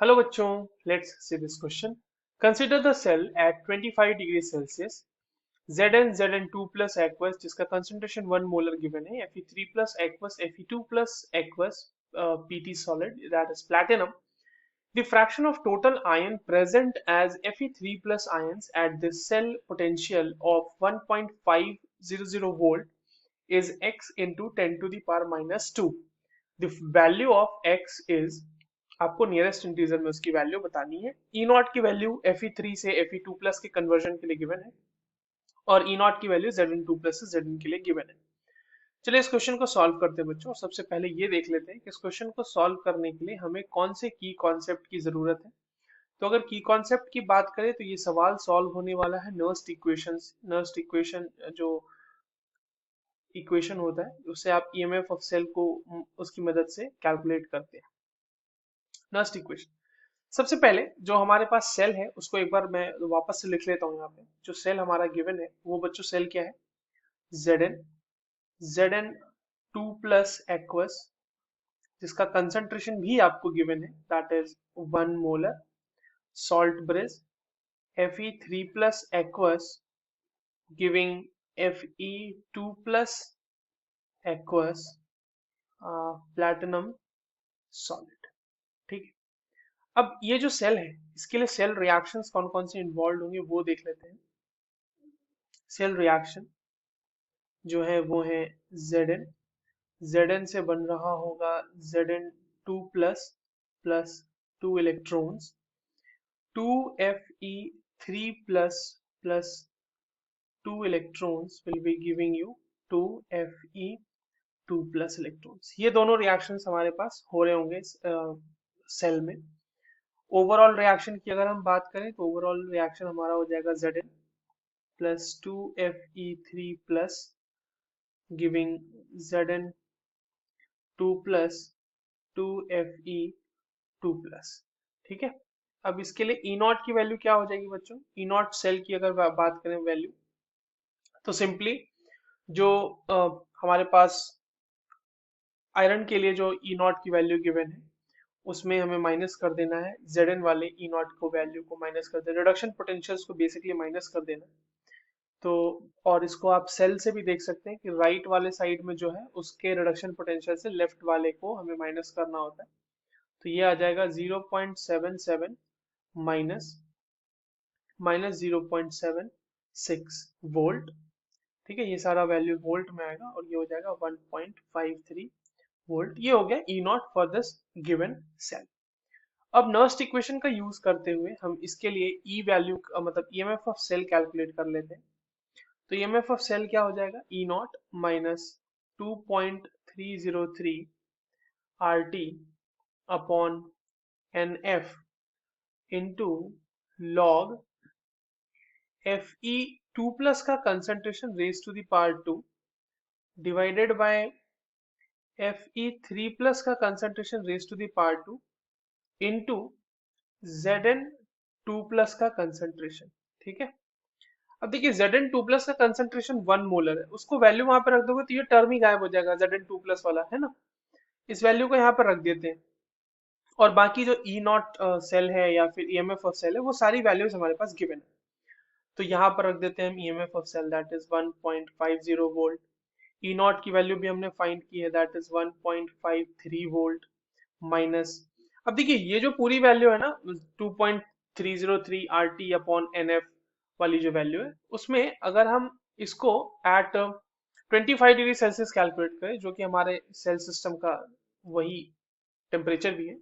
Hello बच्चों, let's see this question. Consider the cell at 25 degrees Celsius. Zn2 plus aqueous जिसका concentration 1 molar given है, Fe3 plus aqueous, Fe2 plus aqueous, Pt solid that is platinum. The fraction of total ion present as Fe3 plus ions at the cell potential of 1.500 volt is x into 10 to the power minus 2. The value of x is आपको nearest integer में उसकी value बतानी है। ई naught की value Fe3 से Fe2 plus के conversion के लिए गिवन है और ई नॉट की वैल्यू Zn2 प्लस से Zn के लिए गिवन है। चलिए इस क्वेश्चन को सॉल्व करते हैं बच्चों। सबसे पहले ये देख लेते हैं कि इस क्वेश्चन को सॉल्व करने के लिए हमें कौन से की कॉन्सेप्ट की जरूरत है। तो अगर की कॉन्सेप्ट की बात करें तो ये सवाल सॉल्व होने वाला है नर्स्ट इक्वेशन जो इक्वेशन होता है उससे आप ईएमएफ ऑफ सेल को उसकी मदद से कैलकुलेट करते हैं। नर्स्ट इक्वेशन सबसे पहले जो हमारे पास सेल है उसको एक बार मैं वापस से लिख लेता हूँ। यहाँ पे जो सेल हमारा गिवन है वो बच्चों सेल क्या है, Zn 2 प्लस एक्वस जिसका कंसंट्रेशन भी आपको गिवन है that is 1 molar, salt bridge Fe3 plus aqueous giving Fe2 plus aqueous platinum solid. ठीक है, अब ये जो सेल है इसके लिए सेल रिएक्शंस कौन कौन से इन्वॉल्व होंगे वो देख लेते हैं। सेल रिएक्शन जो है वो है Zn से बन रहा होगा Zn2 plus plus 2 electrons, 2Fe3 plus plus 2 electrons will be giving you 2Fe2 plus electrons. ये दोनों रिएक्शंस हमारे पास हो रहे होंगे सेल में। ओवरऑल रिएक्शन की अगर हम बात करें तो ओवरऑल रिएक्शन हमारा हो जाएगा Zn plus 2Fe3 plus giving Zn2 plus 2Fe2 plus. ठीक है, अब इसके लिए ई नॉट की वैल्यू क्या हो जाएगी बच्चों। ई नॉट सेल की अगर बात करें वैल्यू तो सिंपली जो हमारे पास आयरन के लिए जो ई नॉट की वैल्यू गिवन है उसमें हमें माइनस कर देना है Zn वाले ई नॉट को वैल्यू को माइनस कर देना, रिडक्शन पोटेंशियल्स को बेसिकली माइनस कर देना। तो और इसको आप सेल से भी देख सकते हैं कि राइट वाले साइड में जो है उसके रिडक्शन पोटेंशियल से लेफ्ट वाले को हमें माइनस करना होता है। तो ये आ जाएगा 0.77 माइनस माइनस 0.76 वोल्ट। ठीक है, ये सारा वैल्यू वोल्ट में आएगा और ये हो जाएगा 1.53 वोल्ट। ये हो गया E not for this given cell. अब नर्स्ट इक्वेशन का यूज करते हुए हम इसके लिए ई वैल्यू मतलब ईएमएफ ऑफ सेल कैलकुलेट कर लेते हैं। तो ईएमएफ ऑफ सेल क्या हो जाएगा, E not minus 2.303 RT upon NF into log Fe2 plus का concentration raise to the power 2 divided by Fe3 plus का concentration raise to the power 2 into Zn2 plus का कंसंट्रेशन। ठीक है, अब देखिए Zn2 प्लस का कंसंट्रेशन 1 मोलर है, उसको वैल्यू वहां पर रख दोगे तो ये टर्म ही गायब हो जाएगा, Zn2 प्लस वाला है ना। इस वैल्यू को यहाँ पर रख देते हैं और बाकी जो ई नॉट सेल है या फिर ईएमएफ ऑफ सेल है वो सारी वैल्यूज हमारे पास गिवन है। तो यहाँ पर रख देते हैं हम EMF of cell that is 1.50 volt. E naught की वैल्यू भी हमने फाइंड की है दैट इज 1.53 वोल्ट माइनस, अब देखिए ये जो पूरी वैल्यू है ना 2.303 RT अपॉन NF वाली जो वैल्यू है उसमें अगर हम इसको एट 25 डिग्री सेल्सियस कैलकुलेट करें जो कि हमारे सेल सिस्टम का वही टेम्परेचर भी है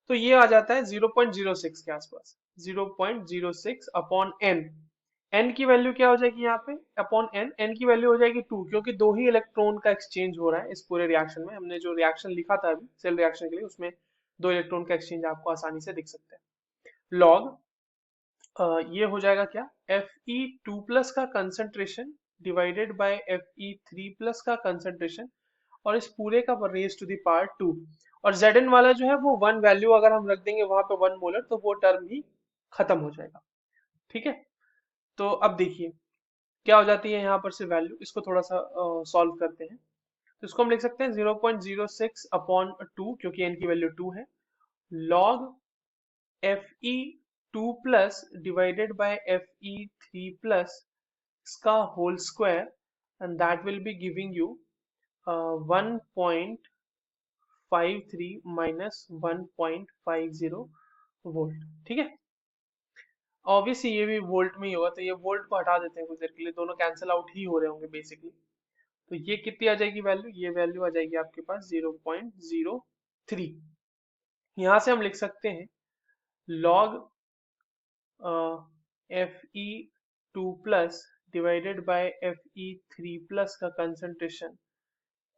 तो ये आ जाता है 0.06 के आसपास, 0.06 अपॉन n। n की वैल्यू क्या हो जाएगी यहाँ पे अपॉन n, n की वैल्यू हो जाएगी 2 क्योंकि दो ही इलेक्ट्रॉन का एक्सचेंज हो रहा है इस पूरे रिएक्शन में। हमने जो रिएक्शन लिखा था अभी सेल रिएक्शन के लिए उसमें दो इलेक्ट्रॉन का एक्सचेंज आपको आसानी से दिख सकता है। लॉग ये हो जाएगा क्या, Fe2 प्लस का concentration divided by Fe3 plus का कंसंट्रेशन और इस पूरे का रेज टू द पावर 2 और Zn वाला जो है वो 1 वैल्यू अगर हम रख देंगे वहां पे 1 मोलर तो वो टर्म भी खत्म हो जाएगा। ठीक है, तो अब देखिए क्या हो जाती है यहाँ पर से वैल्यू, इसको थोड़ा सा सॉल्व करते हैं। तो इसको हम लिख सकते हैं 0.06 अपॉन 2 क्योंकि n की वैल्यू 2 है, log Fe2 plus divided by Fe3 plus इसका whole square, and that will be giving you 1.53 minus 1.50 volt. ठीक है, ऑब्वियसली ये भी वोल्ट में ही होगा, तो ये वोल्ट को हटा देते हैं कुछ देर के लिए, दोनों कैंसिल आउट ही हो रहे होंगे बेसिकली। तो ये कितनी आ जाएगी वैल्यू, ये वैल्यू आ जाएगी आपके पास 0.03। यहाँ से हम लिख सकते हैं log Fe2 plus divided by Fe3 plus का कंसंट्रेशन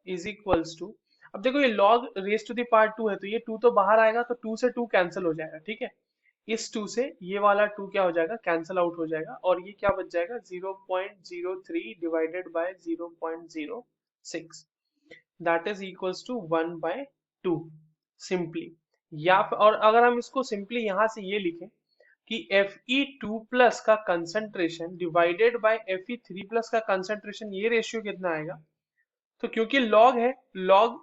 इज इक्वल्स टू, अब देखो ये log raise to the power 2 है, तो ये 2 तो बाहर आएगा, तो 2 से 2 कैंसिल हो जाएगा। ठीक है, इस 2 से ये वाला 2 क्या हो जाएगा, कैंसिल आउट हो जाएगा, और ये क्या बच जाएगा 0.03 divided by 0.06, that is equals to 1/2 simply. या और अगर हम इसको सिंपली यहाँ से ये लिखें कि Fe2 plus का concentration divided by Fe3 plus का कंसंट्रेशन, ये रेशियो कितना आएगा, तो क्योंकि लॉग है, log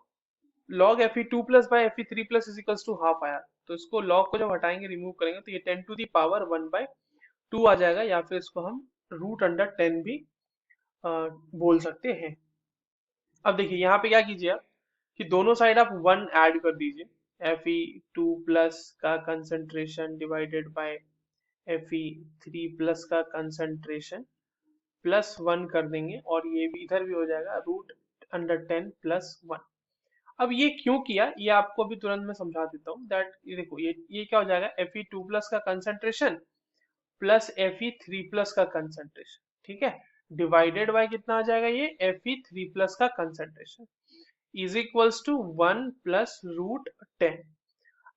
Fe2 plus बाय Fe3 plus is equals to half आया, तो इसको लॉग को जब हटाएंगे, रिमूव करेंगे, तो ये 10 to the power 1/2 आ जाएगा, या फिर इसको हम √10 भी बोल सकते हैं। अब देखिए यहाँ पे क्या कीजिए आप, कि दोनों साइड आप 1 ऐड कर दीजिए, Fe2 plus का concentration divided by Fe3 plus का कंसंट्रेशन +1 कर देंगे, और ये भी इधर भी हो जाएगा √10 +1। अब ये क्यों किया, ये आपको अभी तुरंत मैं समझा देता हूँ, दैट ये देखो, ये क्या हो जाएगा, Fe2 plus का कंसंट्रेशन प्लस Fe3 plus का कंसंट्रेशन, ठीक है, डिवाइडेड बाय कितना आ जाएगा, ये Fe3 plus का कंसंट्रेशन इज इक्वल्स टू 1 + √10।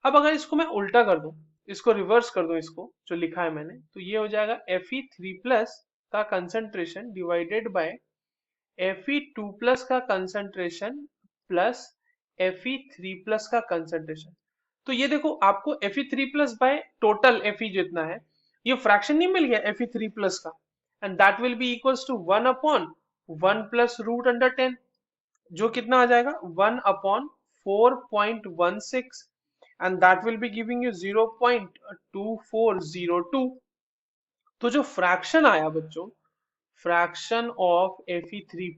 अब अगर इसको मैं उल्टा कर दूं, इसको रिवर्स कर दूं, इसको जो लिखा है मैंने, तो ये हो जाएगा Fe3 plus का concentration divided bye Fe2 plus का कंसंट्रेशन प्लस Fe3 plus का कंसंट्रेशन। तो ये देखो, आपको Fe3 plus by total Fe जितना है, ये फ्रैक्शन नहीं मिल गया Fe3 plus का, and that will be equals to 1/1 + √10, जो कितना आ जाएगा 1/4.16, and that will be giving you 0.2402। तो जो फ्रैक्शन आया बच्चों, फ्रैक्शन ऑफ Fe3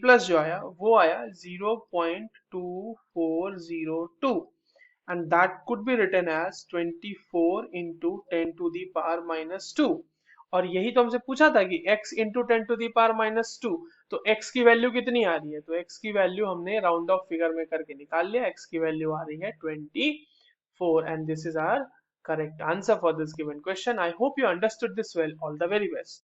plus जो आया, वो आया 0.2402, and that could be written as 24 into 10 to the power -2। और यही तो हमसे पूछा था कि x into 10 to the power -2, तो x की वैल्यू कितनी आ रही है, तो x की वैल्यू हमने राउंड ऑफ फिगर में करके निकाल लिया, x की वैल्यू आ रही है 24, and this is our correct answer for this given question. I hope you understood this well. All the very best.